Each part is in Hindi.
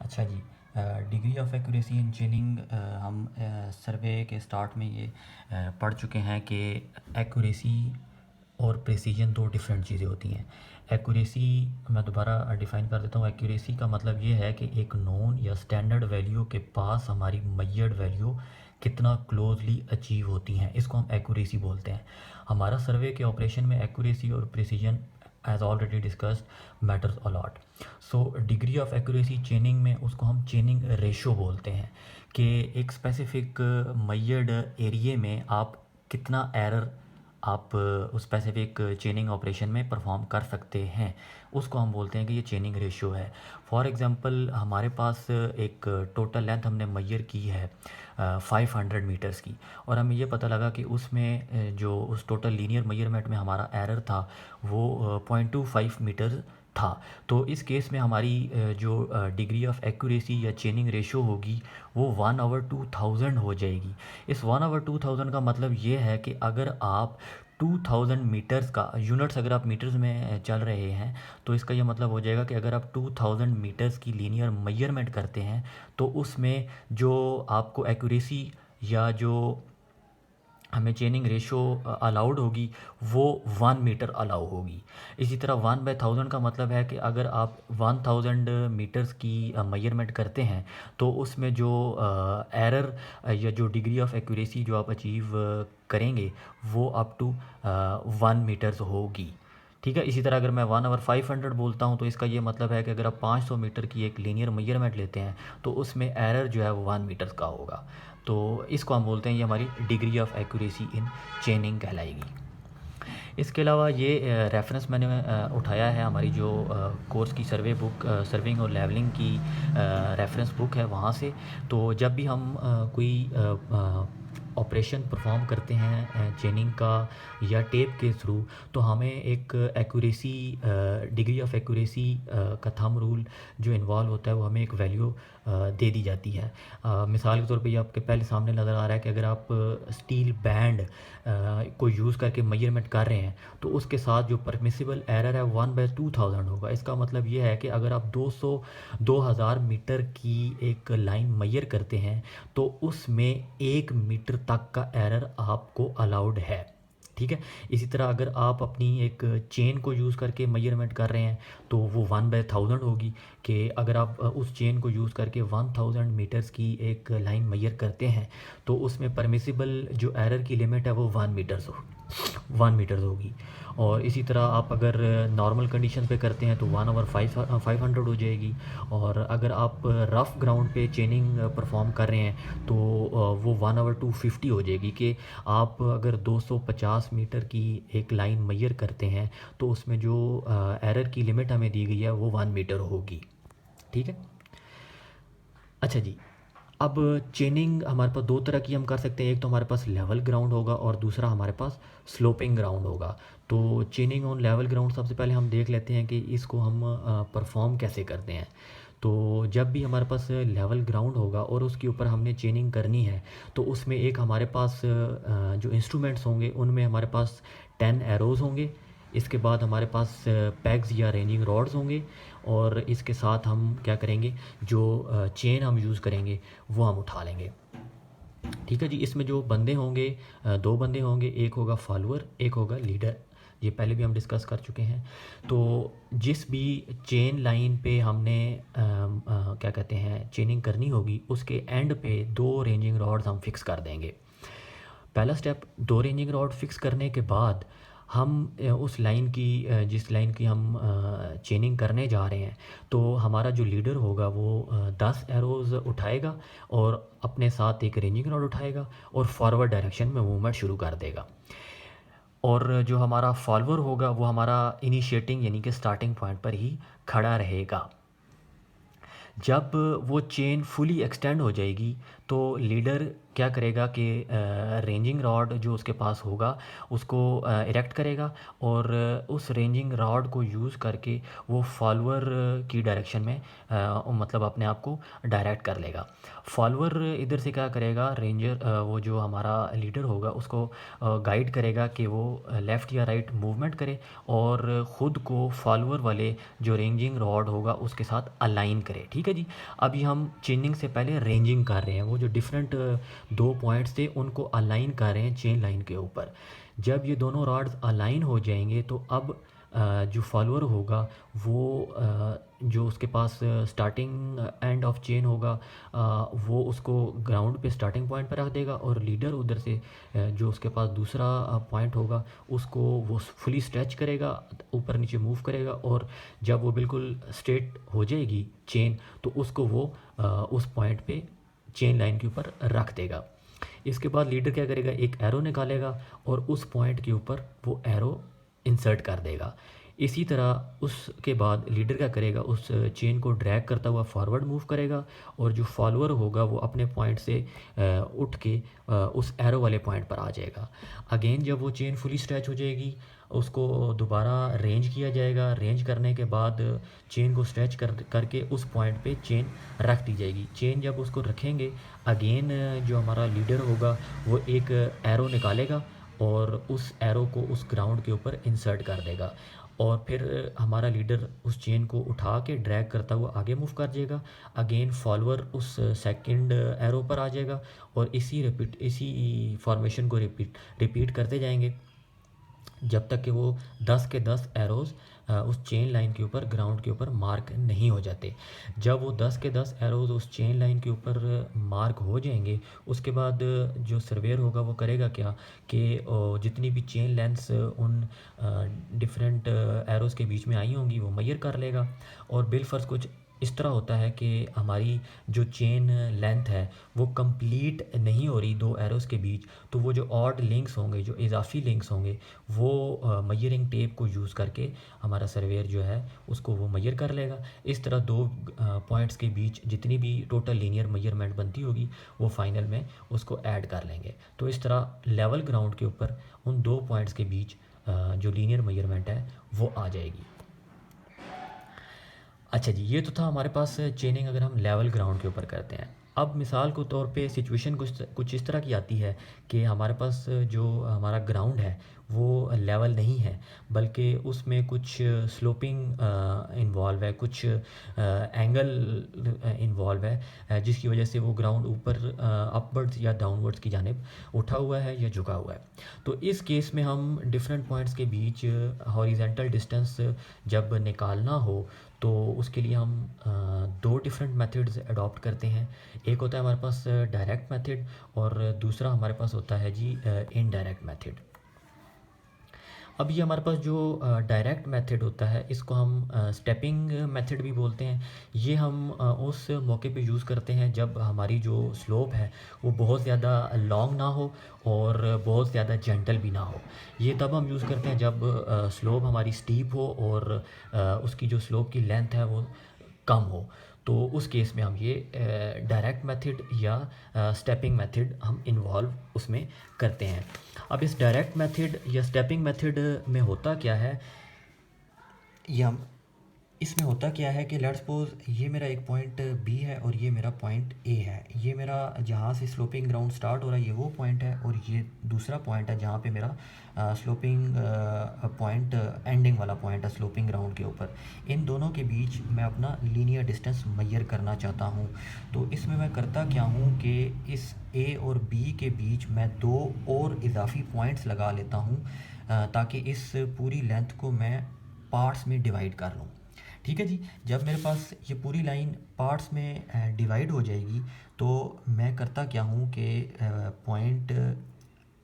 अच्छा जी। Degree of accuracy in chaining, हम सर्वे के स्टार्ट में ये पढ़ चुके हैं कि एक्यूरेसी और प्रिसीजन दो डिफरेंट चीज़ें होती हैं। एक्यूरेसी मैं दोबारा डिफ़ाइन कर देता हूँ। एक्यूरेसी का मतलब ये है कि एक नोन या स्टैंडर्ड वैल्यू के पास हमारी मेजर्ड वैल्यू कितना क्लोजली अचीव होती हैं, इसको हम एक्यूरेसी बोलते हैं। हमारा सर्वे के ऑपरेशन में एक्यूरेसी और precision as already discussed matters a lot. So degree of accuracy chaining में उसको हम चेनिंग रेशो बोलते हैं कि एक स्पेसिफिक मेजर्ड एरिया में आप कितना एरर आप उस स्पेसिफिक चेनिंग ऑपरेशन में परफॉर्म कर सकते हैं, उसको हम बोलते हैं कि ये चेनिंग रेशियो है। फॉर एग्जांपल हमारे पास एक टोटल लेंथ हमने मेजर की है 500 मीटर्स की, और हमें ये पता लगा कि उसमें जो उस टोटल लीनियर मेजरमेंट में हमारा एरर था वो 0.25 मीटर था। तो इस केस में हमारी जो डिग्री ऑफ एक्यूरेसी या चेनिंग रेशियो होगी वो 1/2000 हो जाएगी। इस 1/2000 का मतलब ये है कि अगर आप 2000 मीटर्स का यूनिट्स, अगर आप मीटर्स में चल रहे हैं तो इसका ये मतलब हो जाएगा कि अगर आप 2000 मीटर्स की लीनियर मेजरमेंट करते हैं तो उसमें जो आपको एक्यूरेसी या जो हमें चेनिंग रेशो अलाउड होगी वो 1 मीटर अलाउ होगी। इसी तरह 1/1000 का मतलब है कि अगर आप 1000 मीटर्स की मेजरमेंट करते हैं तो उसमें जो एरर या जो डिग्री ऑफ एक्यूरेसी जो आप अचीव करेंगे वो अप टू 1 मीटर्स होगी। ठीक है। इसी तरह अगर मैं 1/500 बोलता हूँ तो इसका ये मतलब है कि अगर आप 500 मीटर की एक लीनियर मेजरमेंट लेते हैं तो उसमें एरर जो है वो 1 मीटर का होगा। तो इसको हम बोलते हैं ये हमारी degree of accuracy in chaining कहलाएगी। इसके अलावा ये रेफरेंस मैंने उठाया है हमारी जो कोर्स की सर्वे बुक, सर्विंग और लेवलिंग की रेफरेंस बुक है वहाँ से। तो जब भी हम कोई ऑपरेशन परफॉर्म करते हैं चेनिंग का या टेप के थ्रू, तो हमें एक एक्यूरेसी, डिग्री ऑफ एक्यूरेसी का थंब रूल जो इन्वॉल्व होता है वो हमें एक वैल्यू दे दी जाती है। मिसाल के तौर पे ये आपके पहले सामने नज़र आ रहा है कि अगर आप स्टील बैंड को यूज़ करके मेजरमेंट कर रहे हैं तो उसके साथ जो परमिसिबल एरर है 1/2000 होगा। इसका मतलब ये है कि अगर आप 2000 मीटर की एक लाइन मेजर करते हैं तो उसमें 1 मीटर तक का एरर आपको अलाउड है। ठीक है। इसी तरह अगर आप अपनी एक चेन को यूज़ करके मेजरमेंट कर रहे हैं तो वो 1/1000 होगी, कि अगर आप उस चेन को यूज़ करके 1000 मीटर्स की एक लाइन मेजर करते हैं तो उसमें परमिसिबल जो एरर की लिमिट है वो 1 मीटर्स होगी। और इसी तरह आप अगर नॉर्मल कंडीशन पे करते हैं तो 1/500 हो जाएगी। और अगर आप रफ़ ग्राउंड पे चेनिंग परफॉर्म कर रहे हैं तो वो 1/250 हो जाएगी, कि आप अगर 250 मीटर की एक लाइन मेजर करते हैं तो उसमें जो एरर की लिमिट हमें दी गई है वो 1 मीटर होगी। ठीक है। अच्छा जी। अब चेनिंग हमारे पास दो तरह की हम कर सकते हैं। एक तो हमारे पास लेवल ग्राउंड होगा और दूसरा हमारे पास स्लोपिंग ग्राउंड होगा। तो चेनिंग ऑन लेवल ग्राउंड सबसे पहले हम देख लेते हैं कि इसको हम परफॉर्म कैसे करते हैं। तो जब भी हमारे पास लेवल ग्राउंड होगा और उसके ऊपर हमने चेनिंग करनी है तो उसमें एक हमारे पास जो इंस्ट्रूमेंट्स होंगे उनमें हमारे पास 10 एरोज़ होंगे। इसके बाद हमारे पास पैग्स या रेंजिंग रॉड्स होंगे, और इसके साथ हम क्या करेंगे, जो चेन हम यूज़ करेंगे वो हम उठा लेंगे। ठीक है जी। इसमें जो बंदे होंगे, दो बंदे होंगे, एक होगा फॉलोअर, एक होगा लीडर। ये पहले भी हम डिस्कस कर चुके हैं। तो जिस भी चेन लाइन पे हमने क्या कहते हैं चेनिंग करनी होगी उसके एंड पे दो रेंजिंग रॉड्स हम फिक्स कर देंगे। पहला स्टेप, दो रेंजिंग रॉड फिक्स करने के बाद हम उस लाइन की, जिस लाइन की हम चेनिंग करने जा रहे हैं, तो हमारा जो लीडर होगा वो 10 एरोज़ उठाएगा और अपने साथ एक रेंजिंग रॉड उठाएगा और फॉरवर्ड डायरेक्शन में मूवमेंट शुरू कर देगा। और जो हमारा फॉलोअर होगा वो हमारा इनिशिएटिंग यानी कि स्टार्टिंग पॉइंट पर ही खड़ा रहेगा। जब वो चेन फुली एक्सटेंड हो जाएगी तो लीडर क्या करेगा कि रेंजिंग रॉड जो उसके पास होगा उसको इरेक्ट करेगा, और उस रेंजिंग रॉड को यूज़ करके वो फॉलोअर की डायरेक्शन में मतलब अपने आप को डायरेक्ट कर लेगा। फॉलोअर इधर से क्या करेगा, रेंजर वो जो हमारा लीडर होगा उसको गाइड करेगा कि वो लेफ़्ट या राइट मूवमेंट करे, और ख़ुद को फॉलोअर वाले जो रेंजिंग रॉड होगा उसके साथ अलाइन करे। ठीक है जी। अभी हम चेनिंग से पहले रेंजिंग कर रहे हैं, वो जो डिफरेंट दो पॉइंट्स थे उनको अलाइन कर रहे हैं चेन लाइन के ऊपर। जब ये दोनों रॉड्स अलाइन हो जाएंगे तो अब जो फॉलोअर होगा वो जो उसके पास स्टार्टिंग एंड ऑफ चेन होगा वो उसको ग्राउंड पे स्टार्टिंग पॉइंट पर रख देगा, और लीडर उधर से जो उसके पास दूसरा पॉइंट होगा उसको वो फुली स्ट्रेच करेगा, ऊपर नीचे मूव करेगा, और जब वो बिल्कुल स्ट्रेट हो जाएगी चेन तो उसको वो उस पॉइंट पे चेन लाइन के ऊपर रख देगा। इसके बाद लीडर क्या करेगा, एक एरो निकालेगा और उस पॉइंट के ऊपर वो एरो इंसर्ट कर देगा। इसी तरह उसके बाद लीडर क्या करेगा, उस चेन को ड्रैग करता हुआ फॉरवर्ड मूव करेगा, और जो फॉलोअर होगा वो अपने पॉइंट से उठ के उस एरो वाले पॉइंट पर आ जाएगा। अगेन जब वो चेन फुली स्ट्रेच हो जाएगी उसको दोबारा रेंज किया जाएगा। रेंज करने के बाद चेन को स्ट्रेच करके उस पॉइंट पे चेन रख दी जाएगी। चेन जब उसको रखेंगे अगेन जो हमारा लीडर होगा वो एक एरो निकालेगा और उस एरो को उस ग्राउंड के ऊपर इंसर्ट कर देगा, और फिर हमारा लीडर उस चेन को उठा के ड्रैग करता हुआ आगे मूव कर जाएगा। अगेन फॉलोअर उस सेकंड एरो पर आ जाएगा, और इसी फॉर्मेशन को रिपीट करते जाएंगे जब तक कि वो 10 के 10 एरोज़ उस चेन लाइन के ऊपर ग्राउंड के ऊपर मार्क नहीं हो जाते। जब वो 10 के 10 एरोज़ उस चेन लाइन के ऊपर मार्क हो जाएंगे उसके बाद जो सर्वेयर होगा वो करेगा क्या कि जितनी भी चेन लेंथ्स उन डिफरेंट एरोज़ के बीच में आई होंगी वो मेजर कर लेगा। और बिलफर्ज कुछ इस तरह होता है कि हमारी जो चेन लेंथ है वो कंप्लीट नहीं हो रही दो एरोज़ के बीच, तो वो जो ऑड लिंक्स होंगे, जो इजाफी लिंक्स होंगे, वो मेजरिंग टेप को यूज़ करके हमारा सर्वेयर जो है उसको वो मेजर कर लेगा। इस तरह दो पॉइंट्स के बीच जितनी भी टोटल लीनियर मेजरमेंट बनती होगी वो फाइनल में उसको ऐड कर लेंगे। तो इस तरह लेवल ग्राउंड के ऊपर उन दो पॉइंट्स के बीच जो लीनियर मेजरमेंट है वो आ जाएगी। अच्छा जी, ये तो था हमारे पास चेनिंग अगर हम लेवल ग्राउंड के ऊपर करते हैं। अब मिसाल के तौर पे सिचुएशन कुछ इस तरह की आती है कि हमारे पास जो हमारा ग्राउंड है वो लेवल नहीं है, बल्कि उसमें कुछ स्लोपिंग इन्वॉल्व है, कुछ एंगल इन्वॉल्व है, जिसकी वजह से वो ग्राउंड ऊपर अपवर्ड्स या डाउनवर्ड्स की जानिब उठा हुआ है या झुका हुआ है। तो इस केस में हम डिफरेंट पॉइंट्स के बीच हॉरिजेंटल डिस्टेंस जब निकालना हो तो उसके लिए हम दो डिफरेंट मेथड्स अडॉप्ट करते हैं। एक होता है हमारे पास डायरेक्ट मेथड, और दूसरा हमारे पास होता है जी इनडायरेक्ट मेथड। अब ये हमारे पास जो डायरेक्ट मेथड होता है इसको हम स्टेपिंग मेथड भी बोलते हैं। ये हम उस मौके पे यूज़ करते हैं जब हमारी जो स्लोप है वो बहुत ज़्यादा लॉन्ग ना हो और बहुत ज़्यादा जेंटल भी ना हो। ये तब हम यूज़ करते हैं जब स्लोप हमारी स्टीप हो और उसकी जो स्लोप की लेंथ है वो कम हो। तो उस केस में हम ये डायरेक्ट मेथड या स्टेपिंग मेथड हम इन्वॉल्व उसमें करते हैं। अब इस डायरेक्ट मेथड या स्टेपिंग मेथड में होता क्या है, या इसमें होता क्या है कि लेट्स सपोज ये मेरा एक पॉइंट बी है और ये मेरा पॉइंट ए है। ये मेरा जहाँ से स्लोपिंग ग्राउंड स्टार्ट हो रहा है ये वो पॉइंट है, और ये दूसरा पॉइंट है जहाँ पे मेरा स्लोपिंग पॉइंट एंडिंग वाला पॉइंट है स्लोपिंग ग्राउंड के ऊपर। इन दोनों के बीच मैं अपना लीनियर डिस्टेंस मेजर करना चाहता हूँ। तो इसमें मैं करता क्या हूँ कि इस ए और बी के बीच मैं दो और इजाफी पॉइंट्स लगा लेता हूँ ताकि इस पूरी लेंथ को मैं पार्ट्स में डिवाइड कर लूँ। ठीक है जी। जब मेरे पास ये पूरी लाइन पार्ट्स में डिवाइड हो जाएगी तो मैं करता क्या हूँ कि पॉइंट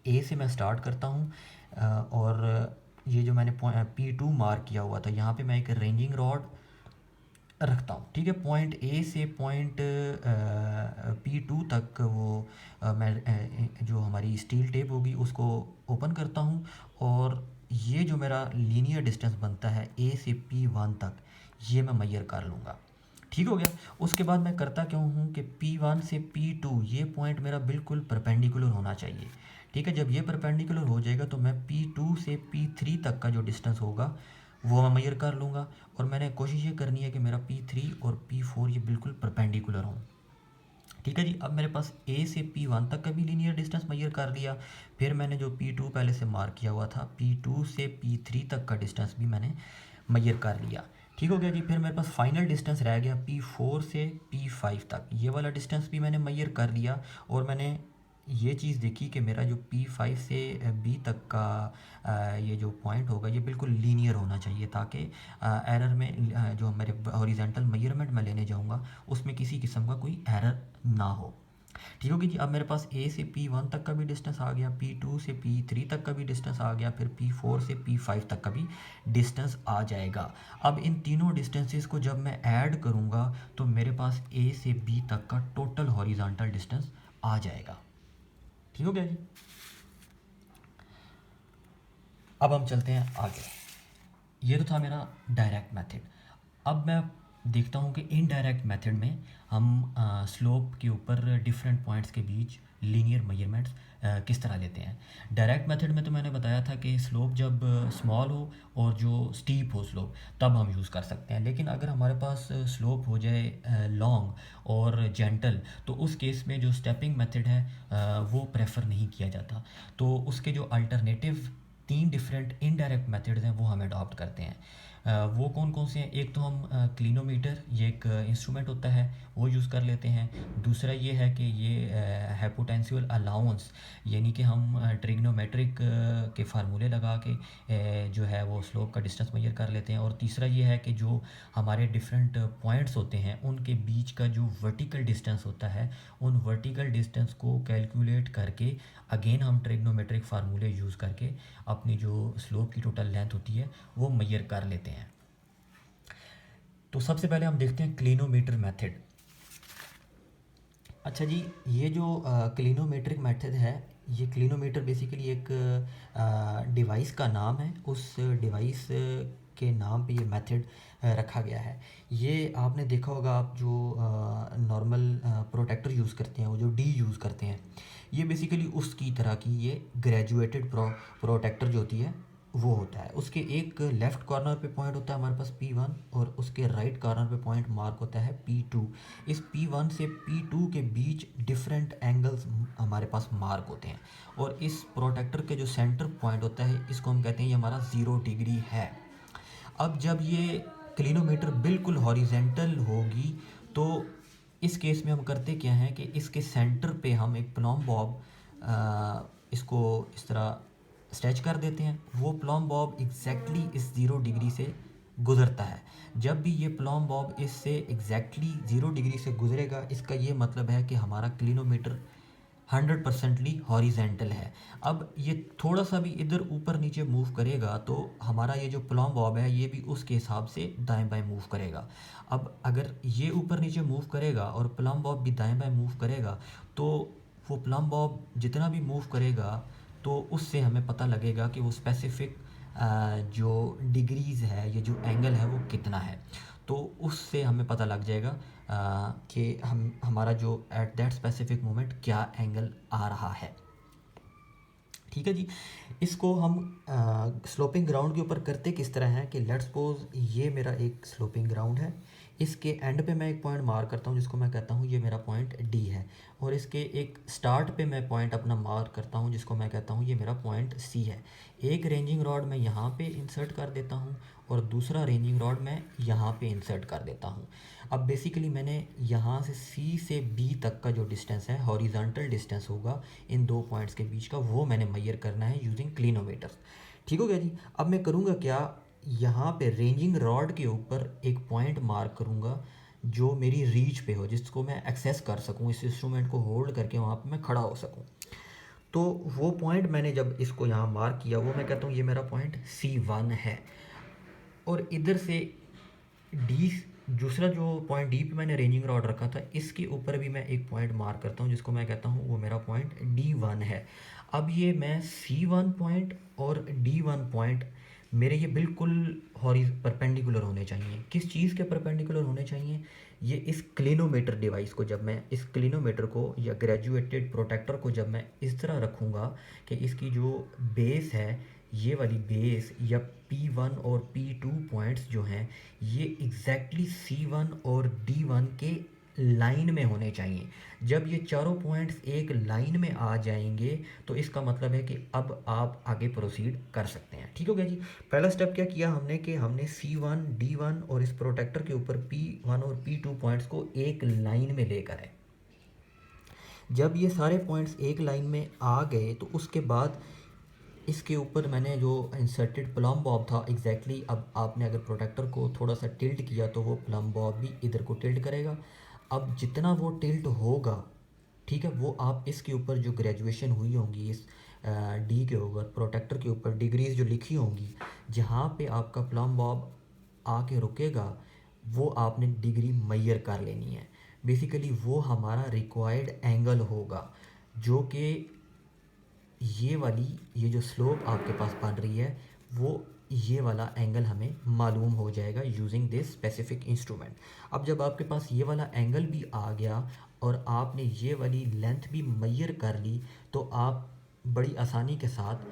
ए से मैं स्टार्ट करता हूँ, और ये जो मैंने P2 मार्क किया हुआ था यहाँ पे मैं एक रेंजिंग रॉड रखता हूँ। ठीक है। पॉइंट ए से पॉइंट P2 तक वो मैं जो हमारी स्टील टेप होगी उसको ओपन करता हूँ, और ये जो मेरा लीनियर डिस्टेंस बनता है ए से P1 तक ये मैं मेजर कर लूँगा। ठीक हो गया। उसके बाद मैं करता क्यों हूँ कि P1 से P2 ये पॉइंट मेरा बिल्कुल परपेंडिकुलर होना चाहिए। ठीक है, जब ये परपेंडिकुलर हो जाएगा तो मैं P2 से P3 तक का जो डिस्टेंस होगा वो मैं मेजर कर लूँगा, और मैंने कोशिश ये करनी है कि मेरा P3 और P4 ये बिल्कुल परपेंडिकुलर हों। ठीक है जी, अब मेरे पास ए से P1 तक का भी लीनियर डिस्टेंस मेजर कर लिया। फिर मैंने जो P2 पहले से मार्क किया हुआ था, P2 से P3 तक का डिस्टेंस भी मैंने मेजर कर लिया। ठीक हो गया जी। फिर मेरे पास फाइनल डिस्टेंस रह गया P4 से P5 तक, ये वाला डिस्टेंस भी मैंने मेजर कर लिया। और मैंने ये चीज़ देखी कि मेरा जो P5 से B तक का ये जो पॉइंट होगा ये बिल्कुल लीनियर होना चाहिए, ताकि एरर में जो मेरे हॉरिजेंटल मेजरमेंट मैं लेने जाऊंगा उसमें किसी किस्म का कोई एरर ना हो। ठीक होगी जी। अब मेरे पास A से P1 तक का भी डिस्टेंस आ गया, P2 से P3 तक का भी डिस्टेंस आ गया, फिर P4 से P5 तक का भी डिस्टेंस आ जाएगा। अब इन तीनों डिस्टेंसेस को जब मैं ऐड करूँगा तो मेरे पास A से B तक का टोटल हॉरिजॉन्टल डिस्टेंस आ जाएगा। ठीक हो गया जी। अब हम चलते हैं आगे। ये तो था मेरा डायरेक्ट मेथड। अब मैं देखता हूँ कि इनडायरेक्ट मेथड में हम स्लोप के ऊपर डिफरेंट पॉइंट्स के बीच लीनियर मेजरमेंट्स किस तरह लेते हैं। डायरेक्ट मेथड में तो मैंने बताया था कि स्लोप जब स्मॉल हो और जो स्टीप हो स्लोप, तब हम यूज़ कर सकते हैं। लेकिन अगर हमारे पास स्लोप हो जाए लॉन्ग और जेंटल, तो उस केस में जो स्टेपिंग मेथड है वो प्रेफर नहीं किया जाता। तो उसके जो अल्टरनेटिव तीन डिफरेंट इनडायरेक्ट मेथड्स हैं वो हम अडॉप्ट करते हैं। वो कौन कौन से हैं? एक तो हम क्लिनोमीटर, ये एक इंस्ट्रूमेंट होता है, वो यूज़ कर लेते हैं। दूसरा ये है कि ये हाइपोटेंशियल अलाउंस, यानी कि हम ट्रिग्नोमेट्रिक के फार्मूले लगा के जो है वो स्लोप का डिस्टेंस मेजर कर लेते हैं। और तीसरा ये है कि जो हमारे डिफरेंट पॉइंट्स होते हैं उनके बीच का जो वर्टिकल डिस्टेंस होता है, उन वर्टिकल डिस्टेंस को कैलकुलेट करके अगेन हम ट्रिग्नोमेट्रिक फार्मूले यूज़ करके अपनी जो स्लोप की टोटल लेंथ होती है वो मेजर कर लेते हैं। तो सबसे पहले हम देखते हैं क्लिनोमीटर मेथड। अच्छा जी, ये जो क्लिनोमेट्रिक मेथड है, ये क्लिनोमीटर बेसिकली एक डिवाइस का नाम है। उस डिवाइस के नाम पे ये मेथड रखा गया है। ये आपने देखा होगा, आप जो नॉर्मल प्रोटेक्टर यूज़ करते हैं, वो जो डी यूज़ करते हैं, ये बेसिकली उसकी तरह की ये ग्रेजुएटेड प्रोटेक्टर जो होती है वो होता है। उसके एक लेफ़्ट कॉर्नर पे पॉइंट होता है हमारे पास P1, और उसके राइट कॉर्नर पे पॉइंट मार्क होता है P2। इस P1 से P2 के बीच डिफरेंट एंगल्स हमारे पास मार्क होते हैं, और इस प्रोटेक्टर के जो सेंटर पॉइंट होता है इसको हम कहते हैं ये हमारा 0 डिग्री है। अब जब ये क्लिनोमीटर बिल्कुल हॉरिजेंटल होगी तो इस केस में हम करते क्या हैं कि इसके सेंटर पे हम एक प्लॉम बॉब इसको इस तरह स्ट्रेच कर देते हैं। वो प्लॉम बॉब एग्जैक्टली इस 0 डिग्री से गुज़रता है। जब भी ये प्लॉम बॉब इससे एग्जैक्टली 0 डिग्री से गुज़रेगा, इसका ये मतलब है कि हमारा क्लिनोमीटर 100%ली हॉरिजेंटल है। अब ये थोड़ा सा भी इधर ऊपर नीचे मूव करेगा तो हमारा ये जो प्लॉम बॉब है ये भी उसके हिसाब से दाएं बाएं मूव करेगा। अब अगर ये ऊपर नीचे मूव करेगा और प्लॉम बॉब भी दाएं बाएं मूव करेगा, तो वो प्लम बॉब जितना भी मूव करेगा तो उससे हमें पता लगेगा कि वो स्पेसिफिक जो डिग्रीज़ है, ये जो एंगल है वो कितना है। तो उससे हमें पता लग जाएगा कि हमारा जो एट दैट स्पेसिफिक मोमेंट क्या एंगल आ रहा है। ठीक है जी। इसको हम स्लोपिंग ग्राउंड के ऊपर करते किस तरह है कि लेट्स सपोज ये मेरा एक स्लोपिंग ग्राउंड है। इसके एंड पे मैं एक पॉइंट मार्क करता हूँ जिसको मैं कहता हूँ ये मेरा पॉइंट डी है, और इसके एक स्टार्ट पे मैं पॉइंट अपना मार्क करता हूँ जिसको मैं कहता हूँ ये मेरा पॉइंट सी है। एक रेंजिंग रॉड मैं यहाँ पे इंसर्ट कर देता हूँ और दूसरा रेंजिंग रॉड मैं यहाँ पे इंसर्ट कर देता हूँ। अब बेसिकली मैंने यहाँ से सी से बी तक का जो डिस्टेंस है, हॉरिजॉन्टल डिस्टेंस होगा इन दो पॉइंट्स के बीच का, वो मैंने मेजर करना है यूजिंग क्लिनोमीटर्स। ठीक हो गया जी। अब मैं करूँगा क्या, यहाँ पे रेंजिंग रॉड के ऊपर एक पॉइंट मार्क करूँगा जो मेरी रीच पे हो, जिसको मैं एक्सेस कर सकूँ, इस इंस्ट्रूमेंट को होल्ड करके वहाँ पे मैं खड़ा हो सकूँ। तो वो पॉइंट मैंने जब इसको यहाँ मार्क किया, वो मैं कहता हूँ ये मेरा पॉइंट C1 है। और इधर से डी, दूसरा जो पॉइंट डी पे मैंने रेंजिंग रॉड रखा था, इसके ऊपर भी मैं एक पॉइंट मार्क करता हूँ जिसको मैं कहता हूँ वो मेरा पॉइंट D1 है। अब ये मैं C1 पॉइंट और D1 पॉइंट मेरे ये बिल्कुल परपेंडिकुलर होने चाहिए। किस चीज़ के परपेंडिकुलर होने चाहिए? ये इस क्लिनोमीटर डिवाइस को, जब मैं इस क्लिनोमीटर को या ग्रेजुएटेड प्रोटेक्टर को जब मैं इस तरह रखूँगा कि इसकी जो बेस है, ये वाली बेस या P1 और P2 पॉइंट्स जो हैं ये एग्जैक्टली C1 और D1 के लाइन में होने चाहिए। जब ये चारों पॉइंट्स एक लाइन में आ जाएंगे तो इसका मतलब है कि अब आप आगे प्रोसीड कर सकते हैं। ठीक हो गया जी। पहला स्टेप क्या किया हमने कि हमने C1 D1 और इस प्रोटेक्टर के ऊपर P1 और P2 पॉइंट्स को एक लाइन में लेकर आए। जब ये सारे पॉइंट्स एक लाइन में आ गए तो उसके बाद इसके ऊपर मैंने जो इंसर्टेड प्लम बॉब था एग्जैक्टली, अब आपने अगर प्रोटेक्टर को थोड़ा सा टिल्ट किया तो वो प्लम बॉब भी इधर को टिल्ट करेगा। अब जितना वो टिल्ट होगा, ठीक है, वो आप इसके ऊपर जो ग्रेजुएशन हुई होंगी इस डी के ऊपर, प्रोटेक्टर के ऊपर डिग्रीज जो लिखी होंगी, जहाँ पे आपका प्लम बॉब आके रुकेगा वो आपने डिग्री मैयर कर लेनी है। बेसिकली वो हमारा रिक्वायर्ड एंगल होगा, जो कि ये जो स्लोप आपके पास बन रही है वो ये वाला एंगल हमें मालूम हो जाएगा यूजिंग दिस स्पेसिफिक इंस्ट्रूमेंट। अब जब आपके पास ये वाला एंगल भी आ गया और आपने ये वाली लेंथ भी मैयर कर ली तो आप बड़ी आसानी के साथ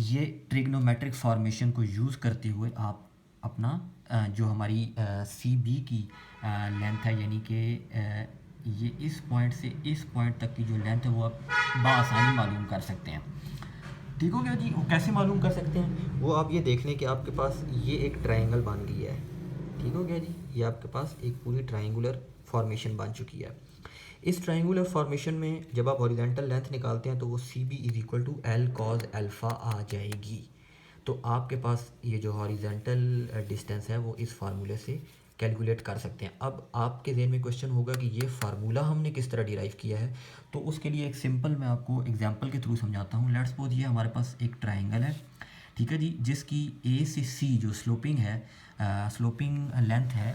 ये ट्रिग्नोमेट्रिक फॉर्मेशन को यूज़ करते हुए आप अपना जो हमारी सी बी की लेंथ है, यानी कि ये इस पॉइंट से इस पॉइंट तक की जो लेंथ है वो आप बआसानी मालूम कर सकते हैं। ठीक हो गया जी। वो कैसे मालूम कर सकते हैं? वो आप ये देख लें कि आपके पास ये एक ट्रायंगल बन गई है। ठीक हो गया जी। ये आपके पास एक पूरी ट्रायंगुलर फॉर्मेशन बन चुकी है। इस ट्रायंगुलर फॉर्मेशन में जब आप हॉरिजॉन्टल लेंथ निकालते हैं तो वो C B is equal to L cos alpha आ जाएगी। तो आपके पास ये जो हॉरिजॉन्टल डिस्टेंस है वो इस फार्मूले से कैलकुलेट कर सकते हैं। अब आपके ज़हन में क्वेश्चन होगा कि ये फार्मूला हमने किस तरह डिराइव किया है, तो उसके लिए एक सिंपल मैं आपको एग्जांपल के थ्रू समझाता हूँ। लेट्स सपोज ये हमारे पास एक ट्रायंगल है, ठीक है जी, जिसकी ए से सी जो स्लोपिंग है, स्लोपिंग लेंथ है,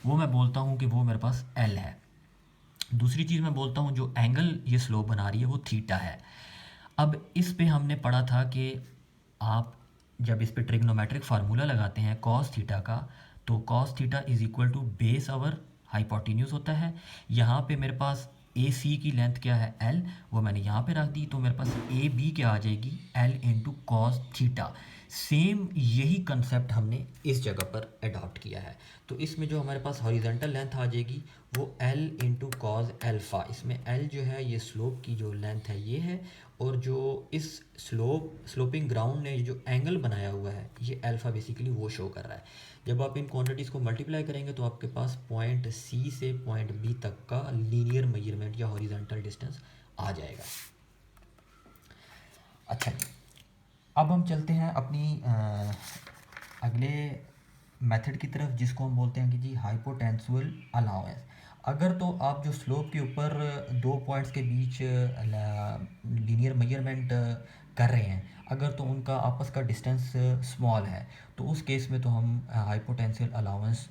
वो मैं बोलता हूँ कि वो मेरे पास एल है। दूसरी चीज़ मैं बोलता हूँ जो एंगल ये स्लोप बना रही है वो थीटा है। अब इस पे हमने पढ़ा था कि आप जब इस पे ट्रिग्नोमेट्रिक फार्मूला लगाते हैं कॉस थीटा का, तो cos theta is equal to base over hypotenuse होता है। यहाँ पे मेरे पास ए सी की लेंथ क्या है, एल, वो मैंने यहाँ पे रख दी, तो मेरे पास ए बी क्या आ जाएगी, L into cos theta. Same यही कंसेप्ट हमने इस जगह पर अडॉप्ट किया है। तो इसमें जो हमारे पास हॉरिजॉन्टल लेंथ आ जाएगी वो एल इंटू कॉज एल्फ़ा। इसमें एल जो है ये स्लोप की जो लेंथ है ये है, और जो इस स्लोपिंग ग्राउंड ने जो एंगल बनाया हुआ है ये अल्फ़ा बेसिकली वो शो कर रहा है। जब आप इन क्वांटिटीज़ को मल्टीप्लाई करेंगे तो आपके पास पॉइंट सी से पॉइंट बी तक का लीनियर मेजरमेंट या हॉरिजॉन्टल डिस्टेंस आ जाएगा। अच्छा, अब हम चलते हैं अपनी अगले मेथड की तरफ, जिसको हम बोलते हैं कि जी हाइपोटेंसुअल अलाउंस। अगर तो आप जो स्लोप के ऊपर दो पॉइंट्स के बीच लीनियर मेजरमेंट कर रहे हैं, अगर तो उनका आपस का डिस्टेंस स्मॉल है, तो उस केस में तो हम हाइपोटेंशियल अलाउंस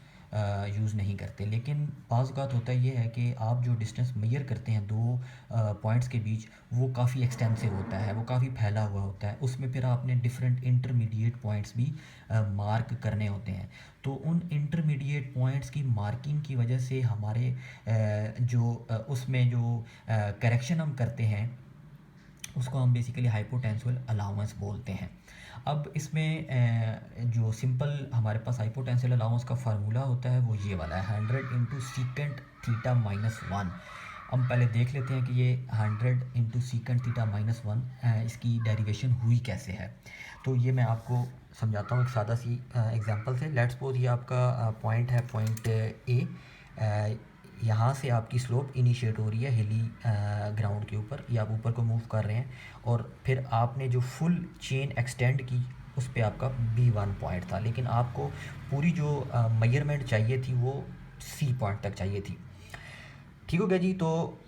यूज़ नहीं करते। लेकिन बाज़ औक़ात होता ये है कि आप जो डिस्टेंस मेजर करते हैं दो पॉइंट्स के बीच, वो काफ़ी एक्सटेंसिव होता है, वो काफ़ी फैला हुआ होता है, उसमें फिर आपने डिफरेंट इंटरमीडिएट पॉइंट्स भी मार्क करने होते हैं। तो उन इंटरमीडिएट पॉइंट्स की मार्किंग की वजह से हमारे उसमें जो करेक्शन हम करते हैं उसको हम बेसिकली हाइपोटेंशियल अलाउंस बोलते हैं। अब इसमें जो सिंपल हमारे पास हाइपोटेंशियल अलाउंस का फार्मूला होता है वो ये वाला है, 100 into secant theta minus one. हम पहले देख लेते हैं कि ये 100 into secant theta minus one इसकी डेरिवेशन हुई कैसे है। तो ये मैं आपको समझाता हूँ एक सादा सी एग्जांपल से। लेट्स सपोज ये आपका पॉइंट है, पॉइंट ए, यहाँ से आपकी स्लोप इनिशिएट हो रही है हिली ग्राउंड के ऊपर, या आप ऊपर को मूव कर रहे हैं, और फिर आपने जो फुल चेन एक्सटेंड की उस पे आपका B1 पॉइंट था, लेकिन आपको पूरी जो मेजरमेंट चाहिए थी वो C पॉइंट तक चाहिए थी। ठीक हो गया जी। तो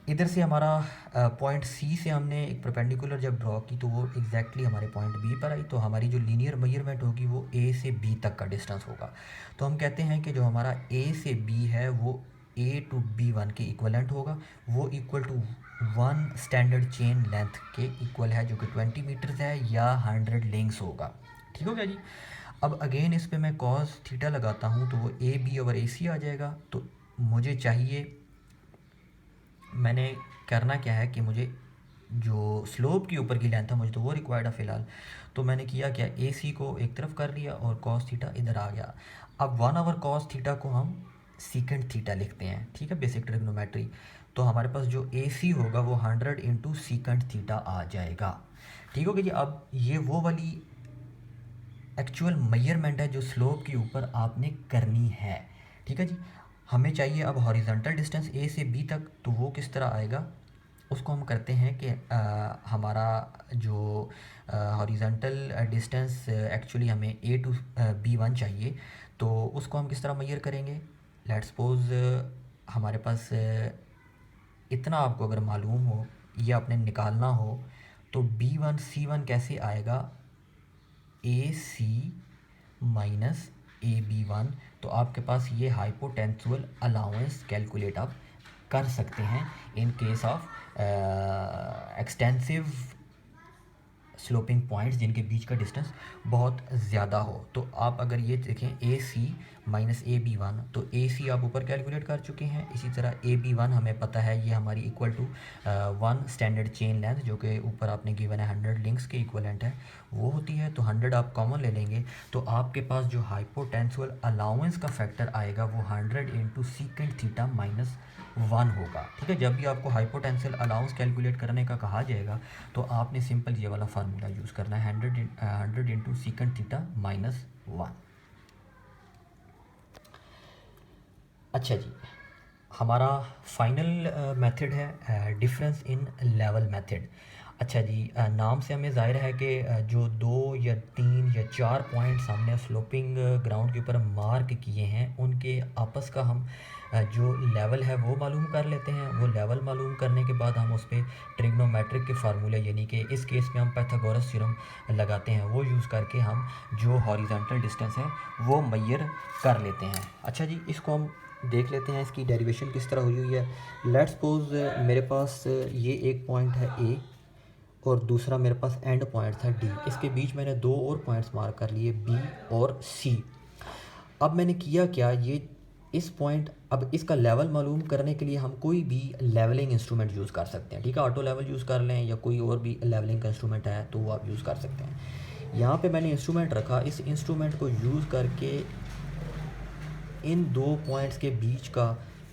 इधर से हमारा पॉइंट सी से हमने एक परपेंडिकुलर जब ड्रॉ की तो वो एग्जैक्टली हमारे पॉइंट बी पर आई, तो हमारी जो लीनियर मेजरमेंट होगी वो ए से बी तक का डिस्टेंस होगा। तो हम कहते हैं कि जो हमारा ए से बी है वो ए टू बी वन के इक्वलेंट होगा, वो equal to 1 standard chain length के इक्वल है, जो कि 20 मीटर्स है या 100 लिंक्स होगा। ठीक हो गया जी। अब अगेन इस पे मैं कॉस थीटा लगाता हूँ तो वो ए बी ओवर ए सी आ जाएगा। तो मुझे चाहिए, मैंने करना क्या है कि मुझे जो स्लोप के ऊपर की लेंथ है मुझे तो वो रिक्वायर्ड है फ़िलहाल। तो मैंने किया क्या, ए सी को एक तरफ कर लिया और कॉस थीटा इधर आ गया। अब 1 ओवर कॉस थीटा को हम सीकेंट थीटा लिखते हैं, ठीक है, बेसिक ट्रिग्नोमेट्री। तो हमारे पास जो ए सी होगा वो 100 इंटू सीकेंट थीटा आ जाएगा। ठीक हो गया जी। अब ये वो वाली एक्चुअल मेजरमेंट है जो स्लोप के ऊपर आपने करनी है। ठीक है जी। हमें चाहिए अब हॉरिजॉन्टल डिस्टेंस ए से बी तक, तो वो किस तरह आएगा, उसको हम करते हैं कि हमारा जो हॉरिजॉन्टल डिस्टेंस एक्चुअली हमें ए टू बी वन चाहिए, तो उसको हम किस तरह मेजर करेंगे। लेट्स सपोज हमारे पास इतना आपको अगर मालूम हो, ये आपने निकालना हो, तो बी वन सी वन कैसे आएगा, ए सी माइनस ए बी वन। तो आपके पास ये हाइपोटेंसुअल अलाउंस कैलकुलेट आप कर सकते हैं in case of extensive sloping points जिनके बीच का डिस्टेंस बहुत ज़्यादा हो। तो आप अगर ये देखें ए सी माइनस ए बी वन, तो ए सी आप ऊपर कैलकुलेट कर चुके हैं। इसी तरह ए बी वन हमें पता है ये हमारी equal to 1 standard chain length, जो कि ऊपर आपने गिवन है 100 लिंक्स के इक्वलेंट है, वो होती है। तो 100 आप कॉमन ले लेंगे, तो आपके पास जो हाइपोटेंसुअल अलाउंस का फैक्टर आएगा वो 100 इंटू सीकेंट थीटा माइनस 1 होगा। ठीक है। जब भी आपको हाइपोटेंशियल अलाउंस कैलकुलेट करने का कहा जाएगा तो आपने सिंपल ये वाला फार्मूला यूज़ करना है, 100 इंटू सीकेंट थीटा माइनस 1। अच्छा जी, हमारा फाइनल मेथड है डिफरेंस इन लेवल मेथड। अच्छा जी, नाम से हमें ज़ाहिर है कि जो 2 या 3 या 4 पॉइंट्स हमने स्लोपिंग ग्राउंड के ऊपर मार्क किए हैं उनके आपस का हम जो लेवल है वो मालूम कर लेते हैं। वो लेवल मालूम करने के बाद हम उस पर ट्रिग्नोमेट्रिक के फार्मूले, यानी कि इस केस में हम पाइथागोरस थ्योरम लगाते हैं, वो यूज़ करके हम जो हॉरिजॉन्टल डिस्टेंस है वो मेजर कर लेते हैं। अच्छा जी, इसको हम देख लेते हैं इसकी डेरिवेशन किस तरह हुई हुई है। लेट्स सपोज मेरे पास ये एक पॉइंट है ए और दूसरा मेरे पास एंड पॉइंट था डी। इसके बीच मैंने 2 और पॉइंट्स मार्क कर लिए बी और सी। अब मैंने किया क्या, ये इस पॉइंट, अब इसका लेवल मालूम करने के लिए हम कोई भी लेवलिंग इंस्ट्रूमेंट यूज़ कर सकते हैं। ठीक है, ऑटो लेवल यूज़ कर लें या कोई और भी लेवलिंग का इंस्ट्रूमेंट है तो वो आप यूज़ कर सकते हैं। यहाँ पे मैंने इंस्ट्रूमेंट रखा, इस इंस्ट्रूमेंट को यूज़ करके इन 2 पॉइंट्स के बीच का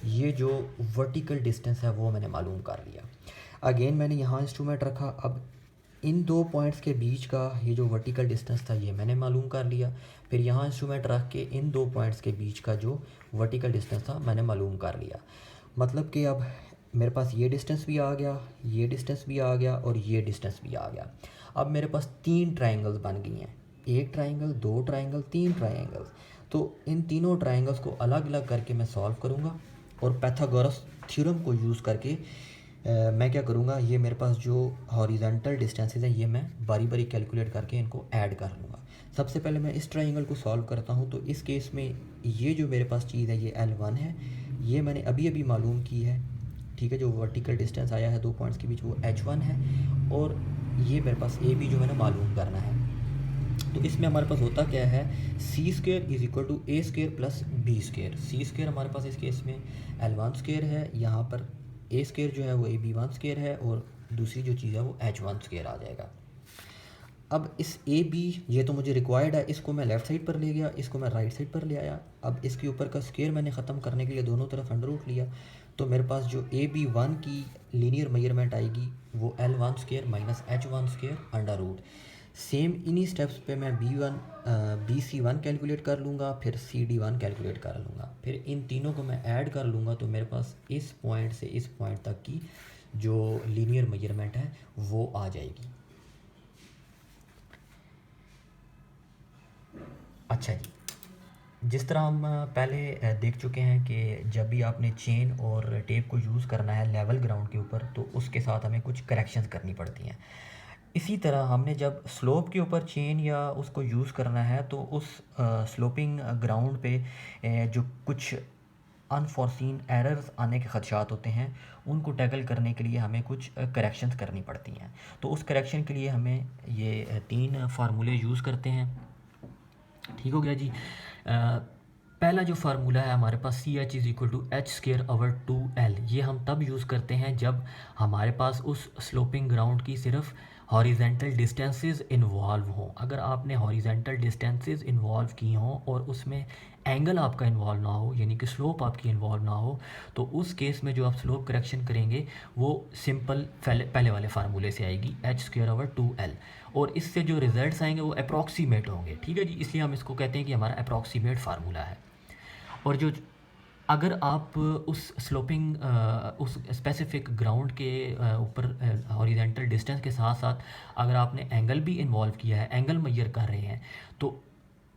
ये जो वर्टिकल डिस्टेंस है वो मैंने मालूम कर लिया। अगेन मैंने यहाँ इंस्ट्रूमेंट रखा, अब इन 2 पॉइंट्स के बीच का ये जो वर्टिकल डिस्टेंस था ये मैंने मालूम कर लिया। फिर यहाँ इंस्ट्रूमेंट रख के इन 2 पॉइंट्स के बीच का जो वर्टिकल डिस्टेंस था मैंने मालूम कर लिया। मतलब कि अब मेरे पास ये डिस्टेंस भी आ गया, ये डिस्टेंस भी आ गया और ये डिस्टेंस भी आ गया। अब मेरे पास 3 ट्राइंगल्स बन गई हैं, 1 ट्राइंगल, 2 ट्राइंगल, 3 ट्राइंगल्स। तो इन तीनों ट्राइंगल्स को अलग अलग करके मैं सॉल्व करूँगा और पाइथागोरस थ्योरम को यूज़ करके मैं क्या करूँगा, ये मेरे पास जो हॉरिजॉन्टल डिस्टेंसेस हैं ये मैं बारी बारी कैलकुलेट करके इनको ऐड कर लूँगा। सबसे पहले मैं इस ट्राइंगल को सॉल्व करता हूँ। तो इस केस में ये जो मेरे पास चीज़ है ये L1 है, ये मैंने अभी अभी मालूम की है। ठीक है, जो वर्टिकल डिस्टेंस आया है 2 पॉइंट्स के बीच वो H1 है, और ये मेरे पास AB जो मैंने मालूम करना है। तो इसमें हमारे पास होता क्या है, C square is equal to A square plus B square. C square हमारे पास इस केस में L1 स्क्वेयर है, यहाँ पर ए स्क्वेयर जो है वो AB1 स्क्वेयर है, और दूसरी जो चीज़ है वो H1 स्क्वेयर आ जाएगा। अब इस ए बी, ये तो मुझे रिक्वायर्ड है, इसको मैं लेफ़्ट साइड पर ले गया, इसको मैं राइट साइड पर ले आया। अब इसके ऊपर का स्क्वेयर मैंने ख़त्म करने के लिए दोनों तरफ अंडर रूट लिया। तो मेरे पास जो AB1 की लीनियर मेजरमेंट आएगी वो L1 square minus H1 square under root. Same इन्हीं स्टेप्स पे मैं BC1 कैलकुलेट कर लूँगा, फिर CD1 कैलकुलेट कर लूँगा, फिर इन तीनों को मैं ऐड कर लूँगा। तो मेरे पास इस पॉइंट से इस पॉइंट तक की जो लीनियर मेजरमेंट है वो आ जाएगी। अच्छा जी, जिस तरह हम पहले देख चुके हैं कि जब भी आपने चेन और टेप को यूज़ करना है लेवल ग्राउंड के ऊपर तो उसके साथ हमें कुछ करेक्शंस करनी पड़ती हैं। इसी तरह हमने जब स्लोप के ऊपर चेन या उसको यूज़ करना है तो उस स्लोपिंग ग्राउंड पे जो कुछ अनफॉर्सीन एरर्स आने के ख़दशात होते हैं, उनको टैकल करने के लिए हमें कुछ करेक्शंस करनी पड़ती हैं। तो उस करेक्शन के लिए हमें ये 3 फार्मूले यूज़ करते हैं। ठीक हो गया जी। पहला जो फार्मूला है हमारे पास CH=H²/2L, ये हम तब यूज़ करते हैं जब हमारे पास उस स्लोपिंग ग्राउंड की सिर्फ हॉरिजेंटल डिस्टेंसेस इन्वॉल्व हों। अगर आपने हॉरिजेंटल डिस्टेंसेस इन्वॉल्व की हों और उसमें एंगल आपका इन्वॉल्व ना हो, यानी कि स्लोप आपकी इन्वॉल्व ना हो, तो उस केस में जो आप स्लोप करेक्शन करेंगे वो सिंपल पहले वाले फार्मूले से आएगी, H²/2L, और इससे जो रिजल्ट्स आएंगे वो अप्रॉक्सीमेट होंगे। ठीक है जी, इसलिए हम इसको कहते हैं कि हमारा अप्रॉक्सीमेट फार्मूला है। और जो अगर आप उस स्लोपिंग उस स्पेसिफिक ग्राउंड के ऊपर हॉरिजेंटल डिस्टेंस के साथ साथ अगर आपने एंगल भी इन्वॉल्व किया है, एंगल मैयर कर रहे हैं, तो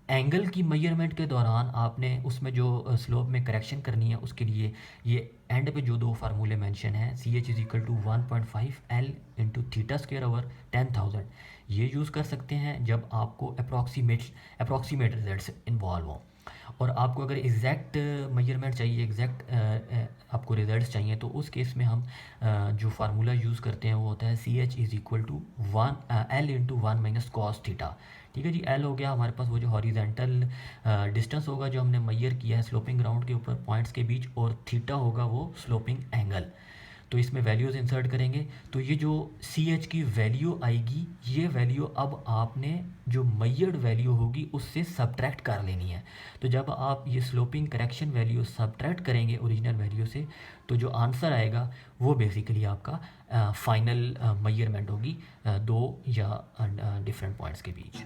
एंगल की मेजरमेंट के दौरान आपने उसमें जो स्लोप में करेक्शन करनी है, उसके लिए ये एंड पे जो 2 फार्मूले मेंशन हैं, CH=1.5L/θ²/10,000, ये यूज़ कर सकते हैं जब आपको अप्रॉक्सीमेट रिजल्ट्स इन्वॉल्व हों। और आपको अगर एग्जैक्ट मेजरमेंट चाहिए, एग्जैक्ट आपको रिजल्ट्स चाहिए, तो उस केस में हम जो फार्मूला यूज़ करते हैं वो होता है CH=L/1 - cos θ। ठीक है जी, एल हो गया हमारे पास वो जो हॉरिजेंटल डिस्टेंस होगा जो हमने मैयर किया है स्लोपिंग ग्राउंड के ऊपर पॉइंट्स के बीच, और थीटा होगा वो स्लोपिंग एंगल। तो इसमें वैल्यूज़ इंसर्ट करेंगे, तो ये जो सी एच की वैल्यू आएगी, ये वैल्यू अब आपने जो मैयर्ड वैल्यू होगी उससे सब्ट्रैक्ट कर लेनी है। तो जब आप ये स्लोपिंग करेक्शन वैल्यू सब्ट्रैक्ट करेंगे ओरिजिनल वैल्यू से, तो जो आंसर आएगा वो बेसिकली आपका फाइनल मैयरमेंट होगी 2 या डिफरेंट पॉइंट्स के बीच।